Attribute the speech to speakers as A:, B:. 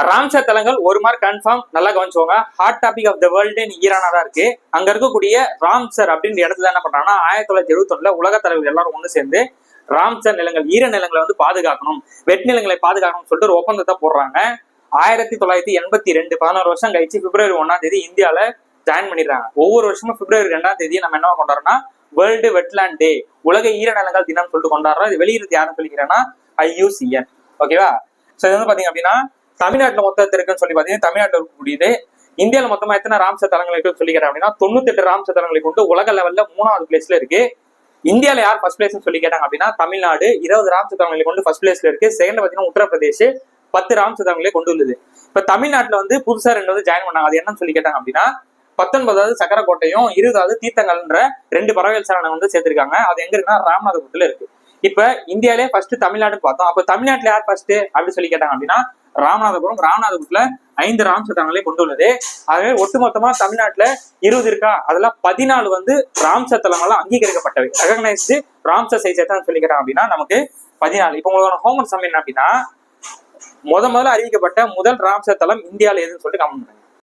A: Ramsar தலங்கள் ஒரு mark confirm, நல்லா கவனிச்சுக்கோங்க. Hot topic of the world ஈரானா தான் இருக்கு. அங்க இருக்கக்கூடிய ராம்சர் அப்படின்ற இடத்துல என்ன பண்றாங்கன்னா 1971 உலக தலைவர்கள் எல்லாரும் ஒண்ணு சேர்ந்து ராம்சர் நிலங்கள், ஈர நிலங்களை வந்து பாதுகாக்கணும், வெட் நிலங்களை பாதுகாக்கணும்னு சொல்லிட்டு ஒரு ஒப்பந்தத்தை போடுறாங்க. 1982 11 வருஷம் கழிச்சு பிப்ரவரி 1ஆம் தேதி இந்தியால ஜாயின் பண்ணிடுறாங்க. ஒவ்வொரு வருஷமும் பிப்ரவரி 2ஆம் தேதி நம்ம என்ன கொண்டாடுறோம்னா வேர்ல்டு வெட்லேண்ட் டே, உலக ஈர நிலங்கள் தினம் சொல்லிட்டு கொண்டாடுறோம். இது வெளியிறது யாருன்னு சொல்லிக்கிறேன்னா IUCN. ஓகேவா? சோ இது வந்து பாத்தீங்க அப்படின்னா தமிழ்நாட்டுல மொத்தம் இருக்குன்னு சொல்லி பாத்தீங்கன்னா தமிழ்நாட்டில் இருக்கக்கூடியது. இந்தியாவில மொத்தமா எத்தனை ராம்சர் தலங்கள் இருக்குன்னு சொல்லிக்கிறேன் அப்படின்னா 98 ராம்சர் தலங்களை கொண்டு உலக லெவல்ல 3வது பிளேஸ்ல இருக்கு. இந்தியாவில யார் ஃபர்ஸ்ட் பிளேஸ் சொல்லி கேட்டாங்க அப்படின்னா தமிழ்நாடு 20 ராம்சர் தலங்களை கொண்டு ஃபர்ஸ்ட் பிளேஸ்ல இருக்கு. செகண்ட் பாத்தீங்கன்னா உத்தரப்பிரதேஷ் 10 ராம்சர் தலங்களை கொண்டு உள்ளது. இப்ப தமிழ்நாட்டுல வந்து புதுசா 2 வந்து ஜாயின் பண்ணாங்க. அது என்னன்னு சொல்லி கேட்டாங்க அப்படின்னா 19வது சக்கரக்கோட்டையும் 20வது தீர்த்தங்கள்ன்ற 2 பறவைகள் சரணம் வந்து சேர்த்திருக்காங்க. அது எங்க இருக்குன்னா ராமநாதபுரத்துல இருக்கு. இப்ப இந்தியாவிலே ஃபர்ஸ்ட் தமிழ்நாடுன்னு பார்த்தோம். அப்ப தமிழ்நாட்டுல யார் ஃபர்ஸ்ட் அப்படின்னு சொல்லி கேட்டாங்க அப்படின்னா ராமநாதபுரத்துல 5 ராம்சர் தலங்களை கொண்டு உள்ளது. ஆகவே ஒட்டுமொத்தமா தமிழ்நாட்டுல 20 இருக்கா, அதுல 14 வந்து ராம்சர் தலங்கள்லாம் அங்கீகரிக்கப்பட்டவை, ரெகக்னைஸ்டு ராம்சர் சைட்ஸ் எத்தனை சொல்லிக்கிறாங்க அப்படின்னா நமக்கு 14. இப்ப உங்களோட ஹோம்வொர்க் சம் என்ன அப்படின்னா முதல்ல அறிவிக்கப்பட்ட முதல் ராம்சர் தலம் இந்தியாவில எதுன்னு சொல்லிட்டு கமெண்ட் பண்ணுங்க.